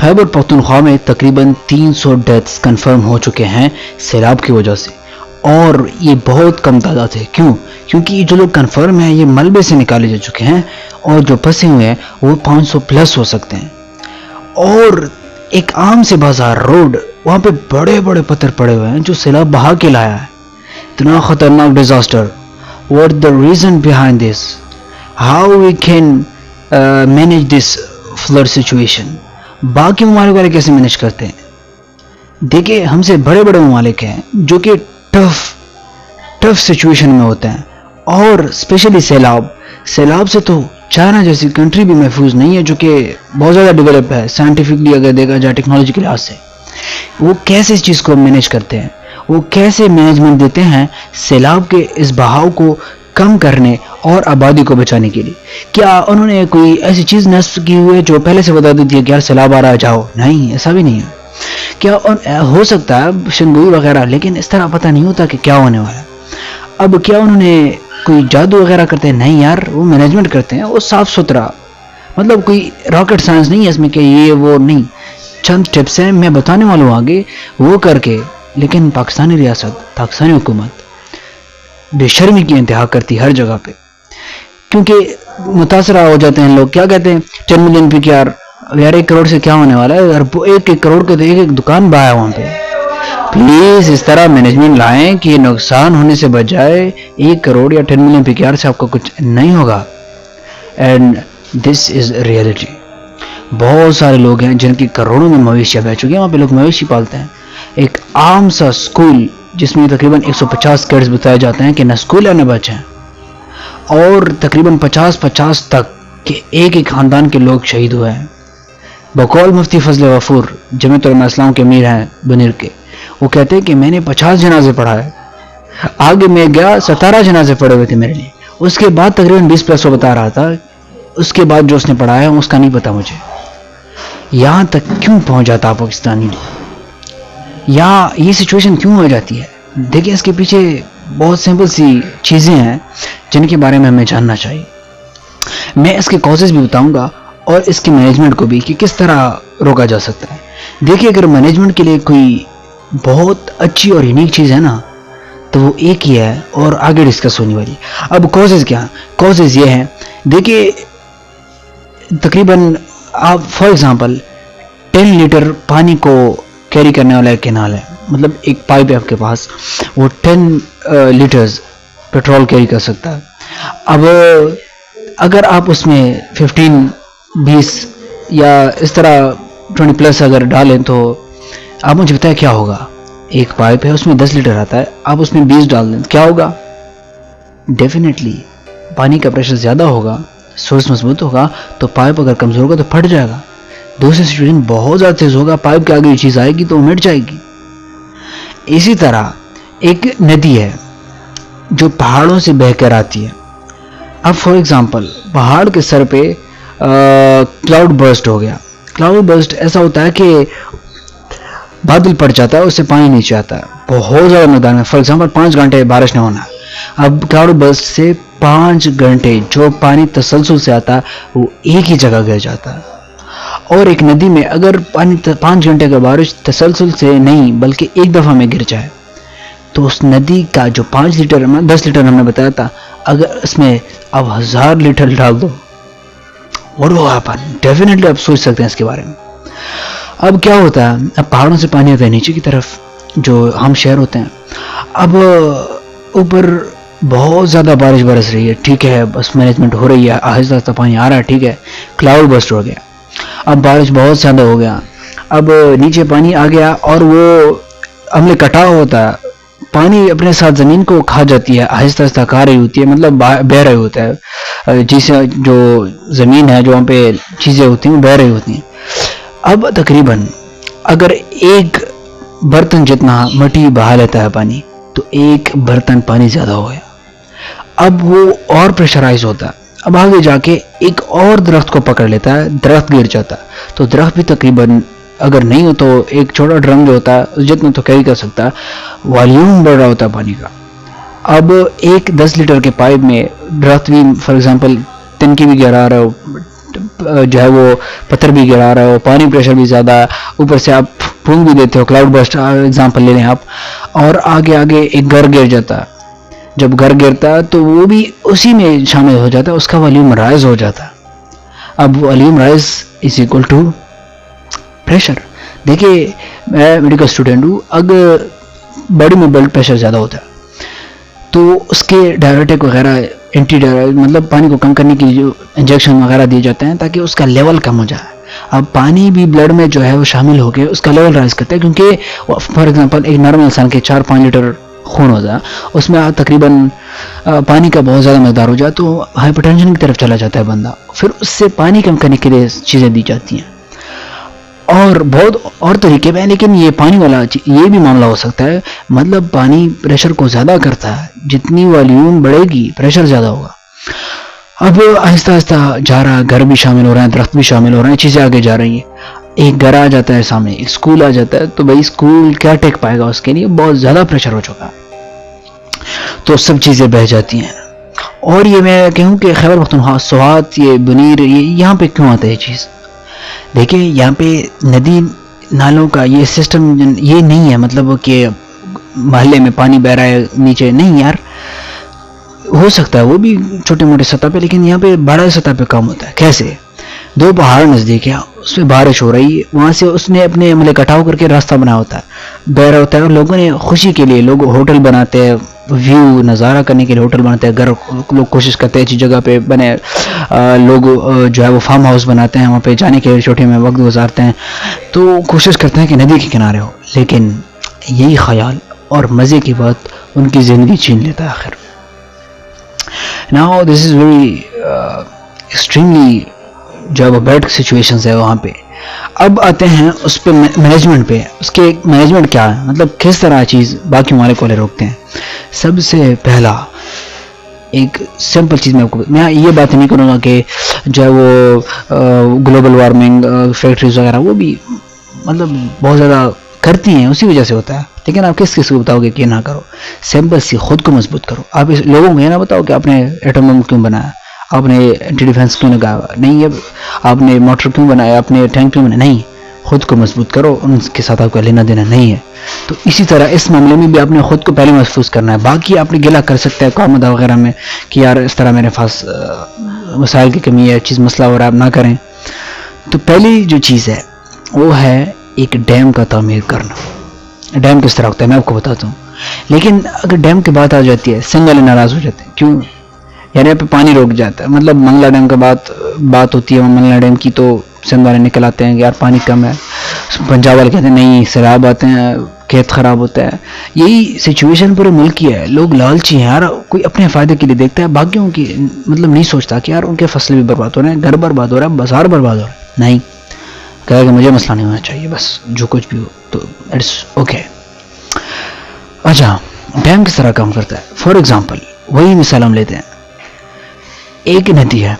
خیبر پختونخوا میں تقریباً 300 deaths confirm ہو چکے ہیں سیلاب کی وجہ سے، اور یہ بہت کم تعداد ہے۔ کیوں؟ کیونکہ یہ جو لوگ کنفرم ہیں یہ ملبے سے نکالے جا چکے ہیں، اور جو پھنسے ہوئے ہیں وہ 500 پلس ہو سکتے ہیں۔ اور ایک عام سے بازار روڈ، وہاں پہ بڑے بڑے پتھر پڑے ہوئے ہیں جو سیلاب بہا کے لایا ہے۔ اتنا خطرناک disaster. What the reason behind this? How we can manage this flood situation? باقی ممالک والے کیسے مینیج کرتے ہیں؟ دیکھیں، ہم سے بڑے بڑے ممالک ہیں جو کہ ٹف سچویشن میں ہوتے ہیں، اور اسپیشلی سیلاب سے تو چائنا جیسی کنٹری بھی محفوظ نہیں ہے، جو کہ بہت زیادہ ڈیولپ ہے سائنٹیفکلی اگر دیکھا جائے، ٹیکنالوجی کے لحاظ سے۔ وہ کیسے اس چیز کو مینیج کرتے ہیں؟ وہ کیسے مینجمنٹ دیتے ہیں سیلاب کے اس بہاؤ کو کم کرنے اور آبادی کو بچانے کے لیے؟ کیا انہوں نے کوئی ایسی چیز نصب کی ہوئی ہے جو پہلے سے بتا دیتی ہے کہ یار سیلاب آ رہا ہے جاؤ؟ نہیں، ایسا بھی نہیں ہے۔ کیا ہو سکتا ہے شنگوئی وغیرہ، لیکن اس طرح پتہ نہیں ہوتا کہ کیا ہونے والا ہے۔ اب کیا انہوں نے کوئی جادو وغیرہ کرتے ہیں؟ نہیں یار، وہ مینجمنٹ کرتے ہیں، وہ صاف ستھرا، مطلب کوئی راکٹ سائنس نہیں ہے اس میں کہ یہ وہ نہیں، چند ٹپس ہیں میں بتانے والا ہوں آگے، وہ کر کے۔ لیکن پاکستانی ریاست، پاکستانی حکومت بے شرمی کی انتہا کرتی ہر جگہ پہ، کیونکہ متاثرہ ہو جاتے ہیں لوگ۔ کیا کہتے ہیں؟ 10 ملین PKR، یار 1 کروڑ سے کیا ہونے والا ہے؟ 1 کروڑ کے تو ایک دکان بایا وہاں پہ۔ پلیز اس طرح مینجمنٹ لائیں کہ نقصان ہونے سے بچ جائے۔ 1 کروڑ یا 10 ملین PKR سے آپ کو کچھ نہیں ہوگا، اینڈ دس از ریئلٹی۔ بہت سارے لوگ ہیں جن کی کروڑوں میں مویشیاں بہ چکی ہیں، وہاں پہ لوگ مویشی پالتے ہیں۔ ایک عام سا اسکول جس میں تقریباً 150 کڈز بتائے جاتے ہیں کہ نہ اسکول ہے نہ بچے ہیں، اور تقریباً 50 تک کہ ایک ہی خاندان کے لوگ شہید ہوئے ہیں۔ بقول مفتی فضل غفور، جمعیت علماء اسلام کے امیر ہیں بنیر کے، وہ کہتے ہیں کہ میں نے 50 جنازے پڑھا ہے، آگے میں گیا 17 جنازے پڑے ہوئے تھے میرے لیے، اس کے بعد تقریباً 20 پلس وہ بتا رہا تھا، اس کے بعد جو اس نے پڑھایا اس کا نہیں پتا مجھے۔ یہاں تک کیوں پہنچ جاتا پاکستانی؟ یا یہ سچویشن کیوں ہو جاتی ہے؟ دیکھیں، اس کے پیچھے بہت سمپل سی چیزیں ہیں جن کے بارے میں ہمیں جاننا چاہیے۔ میں اس کے کازز بھی بتاؤں گا اور اس کی مینجمنٹ کو بھی کہ کس طرح روکا جا سکتا ہے۔ دیکھیے، اگر مینجمنٹ کے لیے کوئی بہت اچھی اور یونیک چیز ہے نا تو وہ ایک ہی ہے اور آگے ڈسکس ہونے والی۔ اب کازز کیا ہیں؟ کازز یہ ہیں، دیکھیے تقریباً آپ فار ایگزامپل 10 لیٹر پانی کو کیری کرنے والا ایک کینال ہے، مطلب ایک پائپ ہے آپ کے پاس، وہ 10 لیٹرز پیٹرول کیری کر سکتا ہے۔ اب اگر آپ اس میں 15 20 یا اس طرح 20 پلس اگر ڈالیں تو آپ مجھے بتائیں کیا ہوگا؟ ایک پائپ ہے اس میں 10 لیٹر آتا ہے، آپ اس میں 20 ڈال دیں کیا ہوگا؟ ڈیفینیٹلی پانی کا پریشر زیادہ ہوگا، سورس مضبوط ہوگا تو پائپ اگر کمزور ہوگا تو پھٹ جائے گا۔ دوسری سچویشن بہت زیادہ تیز ہوگا، پائپ کے آگے یہ چیز آئے گی تو وہ مٹ جائے گی۔ اسی طرح ایک ندی ہے جو پہاڑوں سے بہ کر آتی ہے۔ اب فار ایگزامپل پہاڑ کے سر پہ کلاؤڈ برسٹ ہو گیا۔ کلاؤڈ برسٹ ایسا ہوتا ہے کہ بادل پڑ جاتا ہے، اس سے پانی نیچے آتا ہے بہت زیادہ مقدار میں، فار ایگزامپل 5 گھنٹے بارش نہ ہونا۔ اب کلاؤڈ برسٹ سے 5 گھنٹے جو پانی تسلسل سے آتا ہے وہ ایک ہی جگہ گر جاتا ہے۔ اور ایک ندی میں اگر پانی 5 گھنٹے کا بارش تسلسل سے نہیں بلکہ ایک دفعہ میں گر جائے تو اس ندی کا جو 5 لیٹر 10 لیٹر ہم نے بتایا تھا، اگر اس میں اب 1000 لیٹر ڈال دو what will happen؟ ڈیفینیٹلی آپ سوچ سکتے ہیں اس کے بارے میں۔ اب کیا ہوتا ہے؟ اب پہاڑوں سے پانی آتا ہے نیچے کی طرف جو ہم شہر ہوتے ہیں، اب اوپر بہت زیادہ بارش برس رہی ہے، ٹھیک ہے، بس مینجمنٹ ہو رہی ہے، آہستہ آہستہ پانی آ رہا ہے، ٹھیک ہے، کلاؤڈ برسٹ ہو گیا، اب بارش بہت زیادہ ہو گیا، اب نیچے پانی آ گیا اور وہ عمل کٹاؤ ہوتا ہے، پانی اپنے ساتھ زمین کو کھا جاتی ہے، آہستہ آہستہ کھا رہی ہوتی ہے، مطلب بہ رہی ہوتا ہے، جسے جو زمین ہے جو وہاں پہ چیزیں ہوتی ہیں وہ بہ رہی ہوتی ہیں۔ اب تقریباً اگر ایک برتن جتنا مٹی بہا لیتا ہے پانی تو ایک برتن پانی زیادہ ہو گیا، اب وہ اور پریشرائز ہوتا ہے، اب آگے جا کے ایک اور درخت کو پکڑ لیتا ہے، درخت گر جاتا ہے، تو درخت بھی تقریباً اگر نہیں ہو تو ایک چھوٹا ڈرم جو ہوتا ہے جتنا تو کیری کر سکتا ہے، والیوم بڑھ رہا ہوتا ہے پانی کا۔ اب ایک 10 لیٹر کے پائپ میں درخت بھی فار ایگزامپل تنکی بھی گرا رہا ہو، جو ہے وہ پتھر بھی گرا رہے ہو, پانی پریشر بھی زیادہ ہے, اوپر سے آپ پھونک بھی دیتے ہو, کلاؤڈ برسٹ ایگزامپل لے لیں آپ, اور آگے ایک گھر گر جاتا ہے. جب گھر گرتا ہے تو وہ بھی اسی میں شامل ہو جاتا ہے, اس کا والیوم رائز ہو جاتا ہے. اب volume rise is equal to pressure. دیکھیے میں میڈیکل اسٹوڈنٹ ہوں, اگر باڈی میں بلڈ پریشر زیادہ ہوتا ہے تو اس کے ڈائریٹک وغیرہ اینٹی مطلب پانی کو کم کرنے کے لیے جو انجیکشن وغیرہ دیے جاتے ہیں تاکہ اس کا لیول کم ہو جائے. اب پانی بھی بلڈ میں جو ہے وہ شامل ہو کے اس کا لیول رائز کرتا ہے, کیونکہ فار ایگزامپل ایک نارمل انسان کے 4-5 لیٹر خون ہو جائے, اس میں تقریباً پانی کا بہت زیادہ مقدار ہو جائے تو ہائپر ٹینشن کی طرف چلا جاتا ہے بندہ. پھر اس سے پانی کم کرنے کے لیے چیزیں دی جاتی ہیں, اور بہت اور طریقے پہ, لیکن یہ پانی والا یہ بھی معاملہ ہو سکتا ہے. مطلب پانی پریشر کو زیادہ کرتا ہے, جتنی والیوم بڑھے گی پریشر زیادہ ہوگا. اب آہستہ آہستہ جا رہا ہے, گھر بھی شامل ہو رہے ہیں, درخت بھی شامل ہو رہے ہیں, چیزیں آگے جا رہی ہیں. ایک گھر آ جاتا ہے سامنے, ایک اسکول آ جاتا ہے, تو بھائی اسکول کیا ٹیک پائے گا, اس کے لیے بہت زیادہ پریشر ہو چکا ہے, تو سب چیزیں بہہ جاتی ہیں. اور یہ میں کہوں کہ خیبر پختونخوا, سوات, یہ بنیر, یہاں پہ کیوں آتا ہے یہ چیز؟ دیکھیں یہاں پہ ندی نالوں کا یہ سسٹم یہ نہیں ہے, مطلب کہ محلے میں پانی بہ رہا ہے نیچے, نہیں یار, ہو سکتا ہے وہ بھی چھوٹے موٹے سطح پہ, لیکن یہاں پہ بڑا سطح پہ کام ہوتا ہے. کیسے؟ 2 پہاڑ نزدیک ہے, اس میں بارش ہو رہی ہے, وہاں سے اس نے اپنے عملے کٹاؤ کر کے راستہ بنا ہوتا ہے, بہ رہا ہوتا ہے, اور لوگوں نے خوشی کے لیے لوگ ہوٹل بناتے ہیں, ویو نظارہ کرنے کے لیے ہوٹل بناتے ہیں, گھر لوگ کوشش کرتے ہیں اچھی جگہ پہ بنے, لوگ جو ہے وہ فارم ہاؤس بناتے ہیں, وہاں پہ جانے کے چھوٹے میں وقت گزارتے ہیں, تو کوشش کرتے ہیں کہ ندی کے کنارے ہو. لیکن یہی خیال اور مزے کی بات ان کی زندگی چھین لیتا ہے آخر. Now this is very extremely جو ہے بیڈ سچویشنز ہے وہاں پہ. اب آتے ہیں اس پہ مینجمنٹ پہ, اس کے مینجمنٹ کیا ہے, مطلب کس طرح چیز باقی ممالک والے روکتے ہیں. سب سے پہلا ایک سمپل چیز میں یہ بات نہیں کروں گا کہ جو ہے وہ گلوبل وارمنگ, فیکٹریز وغیرہ وہ بھی مطلب بہت زیادہ کرتی ہیں, اسی وجہ سے ہوتا ہے. لیکن آپ کس کو بتاؤ گے کہ نہ کرو؟ سمپل سی خود کو مضبوط کرو. آپ لوگوں کو یہ نہ بتاؤ کہ آپ نے ایٹم بم کیوں بنایا, آپ نے اینٹی ڈیفینس کیوں لگایا, نہیں, آپ نے موٹر کیوں بنایا, آپ نے ٹینک کیوں بنایا, نہیں. خود کو مضبوط کرو, ان کے ساتھ آپ کا لینا دینا نہیں ہے. تو اسی طرح اس معاملے میں بھی آپ نے خود کو پہلے محفوظ کرنا ہے. باقی آپ نے گلہ کر سکتے ہیں قوم وغیرہ میں کہ یار اس طرح میرے پاس وسائل کی کمی ہے, چیز مسئلہ ہو رہا ہے, آپ نہ کریں. تو پہلی جو چیز ہے وہ ہے ایک ڈیم کا تعمیر کرنا. ڈیم کس طرح ہوتا ہے میں آپ کو بتاتا ہوں. لیکن اگر ڈیم کی بات آ جاتی ہے, سنگ والے ناراض ہو جاتے ہیں. کیوں؟ یعنی یہاں پہ پانی روک جاتا ہے. مطلب منگلا ڈیم کا بات ہوتی ہے, منگلا ڈیم کی, تو سندھ والے نکل آتے ہیں کہ یار پانی کم ہے. پنجاب والے کہتے ہیں نہیں, سیلاب آتے ہیں, کھیت خراب ہوتا ہے. یہی سچویشن پورے ملک کی ہے. لوگ لالچی ہیں یار, کوئی اپنے فائدے کے لیے دیکھتا ہے, باقیوں کی مطلب نہیں سوچتا کہ یار ان کے فصل بھی برباد ہو رہے ہیں, گھر برباد ہو رہا ہے, بازار برباد ہو رہا ہے. نہیں, کہا کہ مجھے مسئلہ نہیں ہونا چاہیے, بس جو کچھ بھی ہو تو اٹس اوکے. اچھا, ڈیم کس طرح کام کرتا ہے؟ فار ایگزامپل وہی مثال ہم لیتے ہیں, ایک ندی ہے,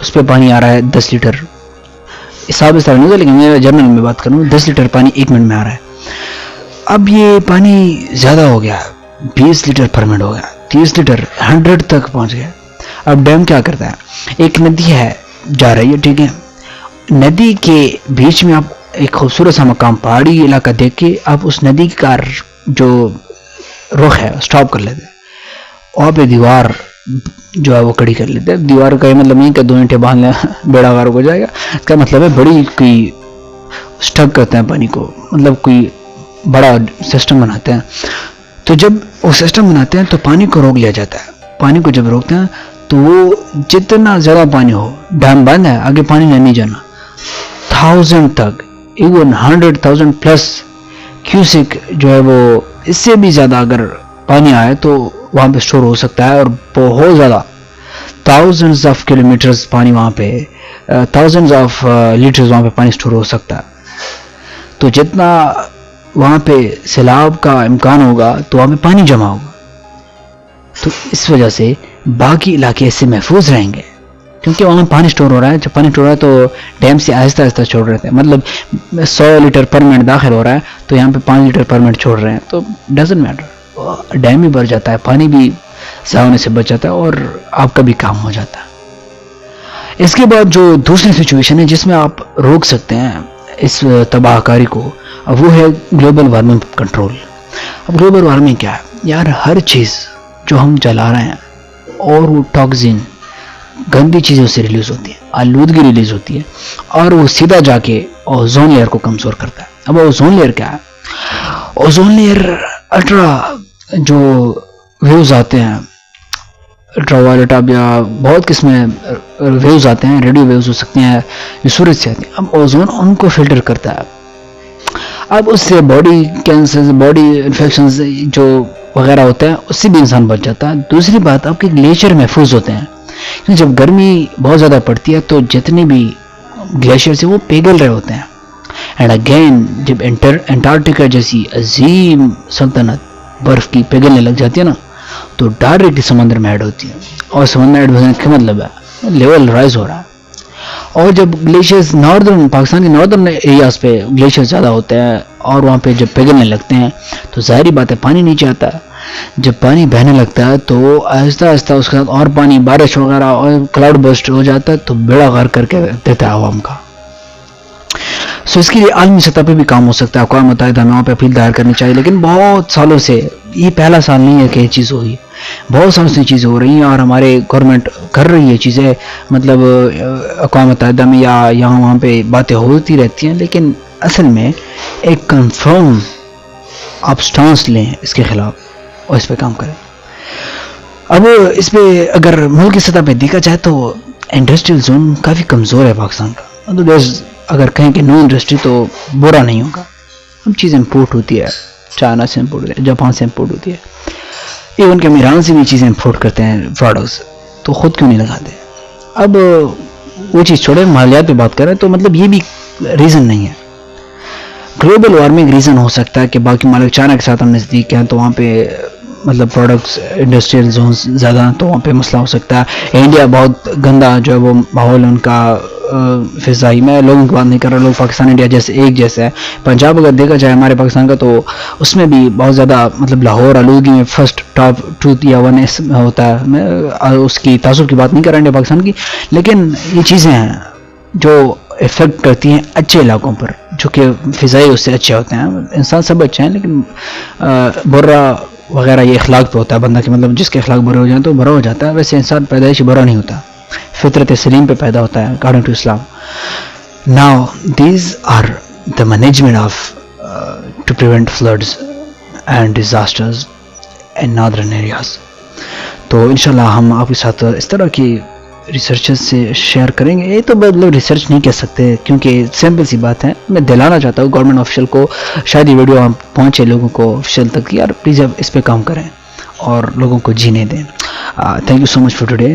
اس پہ پانی آ رہا ہے 10 لیٹر, حساب اس طرح نہیں ہوتا لیکن میں جنرل میں بات کروں, 10 لیٹر پانی 1 منٹ میں آ رہا ہے. اب یہ پانی زیادہ ہو گیا, 20 لیٹر پر منٹ ہو گیا, 30 لیٹر 100 تک پہنچ گیا. اب ڈیم کیا کرتا ہے, ایک ندی ہے جا رہی ہے, ٹھیک ہے, ندی کے بیچ میں آپ ایک خوبصورت سا مقام, پہاڑی علاقہ دیکھ کے آپ اس ندی کا جو رخ ہے سٹاپ کر لیتے ہیں, وہاں پہ دیوار جو ہے وہ کڑی کر لیتے ہیں. دیوار کا یہ مطلب نہیں کہ 2 اینٹیں باندھ لیں بیڑا غرق ہو جائے گا, اس کا مطلب ہے بڑی کوئی سٹک کرتے ہیں پانی کو, مطلب کوئی بڑا سسٹم بناتے ہیں. تو جب وہ سسٹم بناتے ہیں تو پانی کو روک لیا جاتا ہے. پانی کو جب روکتے ہیں تو وہ جتنا زیادہ پانی ہو, ڈیم بند ہے, آگے پانی نہیں جانا, 1000 تک, ایون 100,000 پلس کیوسک جو ہے وہ, اس سے بھی زیادہ اگر پانی آئے تو وہاں پہ سٹور ہو سکتا ہے, اور بہت زیادہ thousands آف کلومیٹرز پانی وہاں پہ, thousands آف لیٹرز وہاں پہ پانی سٹور ہو سکتا ہے. تو جتنا وہاں پہ سیلاب کا امکان ہوگا تو وہاں پہ پانی جمع ہوگا. تو اس وجہ سے باقی علاقے اس سے محفوظ رہیں گے, کیونکہ وہاں پانی سٹور ہو رہا ہے. جب پانی سٹور ہو رہا ہے تو ڈیم سے آہستہ آہستہ چھوڑ رہے تھے, مطلب 100 لیٹر پر منٹ داخل ہو رہا ہے تو یہاں پہ 5 لیٹر پر منٹ چھوڑ رہے ہیں, تو ڈزنٹ میٹر, ڈیم بھی بھر جاتا ہے, پانی بھی ضائع ہونے سے بچ جاتا ہے, اور آپ کا بھی کام ہو جاتا ہے. اس کے بعد جو دوسری سچویشن ہے جس میں آپ روک سکتے ہیں اس تباہ کاری کو، وہ ہے گلوبل وارمنگ کنٹرول. اب گلوبل وارمنگ کیا ہے یار؟ ہر چیز جو ہم جلا رہے ہیں اور وہ ٹاکسین گندی چیزوں سے ریلیز ہوتی ہے، آلودگی ریلیز ہوتی ہے، اور وہ سیدھا جا کے اوزون لیئر کو کمزور کرتا ہے. اب اوزون لیئر کیا ہے؟ اوزون لیئر الٹرا جو ویوز آتے ہیں، الٹرا وائلٹ اب یا بہت قسمیں ویوز آتے ہیں، ریڈیو ویوز ہو سکتے ہیں جو سورج سے آتے ہیں. اب اوزون ان کو فلٹر کرتا ہے. اب اس سے باڈی کینسر، باڈی انفیکشنز جو وغیرہ ہوتے ہیں اس سے بھی انسان بچ جاتا ہے. دوسری بات، آپ کے گلیشیئر محفوظ ہوتے ہیں، کیونکہ جب گرمی بہت زیادہ پڑتی ہے تو جتنے بھی گلیشیئر سے وہ پگھل رہے ہوتے ہیں. اینڈ اگین جب انٹارکٹیکا جیسی عظیم سلطنت برف کی پگھلنے لگ جاتی ہے نا، تو ڈائریکٹ سمندر میں ایڈ ہوتی ہے، اور سمندر ایڈ ہونے کا مطلب ہے لیول رائز ہو رہا ہے. اور جب گلیشیئرز ناردرن پاکستان کے ناردرن ایریاز پہ گلیشیئر زیادہ ہوتے ہیں اور وہاں پہ جب پگھلنے لگتے ہیں تو ظاہری بات ہے پانی نیچے آتا ہے. جب پانی بہنے لگتا ہے تو آہستہ آہستہ اس کے ساتھ اور پانی، بارش وغیرہ اور کلاؤڈ برسٹ ہو جاتا ہے تو بیڑا غرق کر کے دیتا ہے عوام کا. سو اس کے لیے عالمی سطح پہ بھی کام ہو سکتا ہے. اقوام متحدہ میں وہاں پہ اپیل دائر کرنی چاہیے. لیکن بہت سالوں سے، یہ پہلا سال نہیں ہے کہ یہ چیز ہوئی، بہت سالوں سے چیزیں ہو رہی ہیں اور ہمارے گورنمنٹ کر رہی ہے چیزیں، مطلب اقوام متحدہ میں یا یہاں وہاں پہ باتیں ہوتی رہتی ہیں، لیکن اصل میں ایک کنفرم آپ سٹانس لیں اس کے خلاف اور اس پہ کام کریں. اب اس پہ اگر ملک کی سطح پہ دیکھا جائے تو انڈسٹریل زون کافی کمزور ہے پاکستان کا. اگر کہیں کہ نو انڈسٹری تو برا نہیں ہوگا. ہم چیز امپورٹ ہوتی ہے، چائنا سے امپورٹ ہوتی ہے، جاپان سے امپورٹ ہوتی ہے، ایون کہ ہم ایران سے بھی چیزیں امپورٹ کرتے ہیں پروڈکٹس، تو خود کیوں نہیں لگاتے؟ اب وہ چیز چھوڑے، مالیات پہ بات کریں تو مطلب یہ بھی ریزن نہیں ہے. گلوبل وارمنگ ریزن ہو سکتا ہے کہ باقی مالک چائنا کے ساتھ ہم نزدیک ہیں تو وہاں پہ مطلب پروڈکٹس انڈسٹریل زونز زیادہ ہیں تو وہاں پہ مسئلہ ہو سکتا ہے. انڈیا بہت گندا جو ہے وہ ماحول ان کا فضائی، میں لوگوں کی بات نہیں کر رہا، لوگ پاکستان انڈیا جیسے ایک جیسا ہے. پنجاب اگر دیکھا جائے ہمارے پاکستان کا تو اس میں بھی بہت زیادہ مطلب لاہور آلودگی میں فرسٹ ٹاپ 2 یا 1 ہوتا ہے. میں اس کی تعصب کی بات نہیں کر رہا انڈیا پاکستان کی، لیکن یہ چیزیں ہیں جو افیکٹ کرتی ہیں اچھے علاقوں پر جو کہ فضائی اس سے اچھے ہوتے ہیں. انسان سب اچھے ہیں لیکن برا وغیرہ یہ اخلاق پہ ہوتا ہے بندہ، کہ مطلب جس کے اخلاق برے ہو جائیں تو برا ہو جاتا ہے. ویسے انسان پیدائشی برا نہیں ہوتا، فطرت سلیم پہ پیدا ہوتا ہے according to Islam. Now these are the management of to prevent floods and disasters in northern areas. تو انشاءاللہ ہم آپ کے ساتھ اس طرح کی ریسرچز سے شیئر کریں گے. یہ تو مطلب ریسرچ نہیں کہہ سکتے کیونکہ سمپل سی بات ہے. میں دلانا چاہتا ہوں گورنمنٹ آفیشل کو، شاید یہ ویڈیو پہنچے لوگوں کو آفیشل تک، یار پلیز اب اس پہ کام کریں اور لوگوں کو جینے دیں. Thank you so much for today.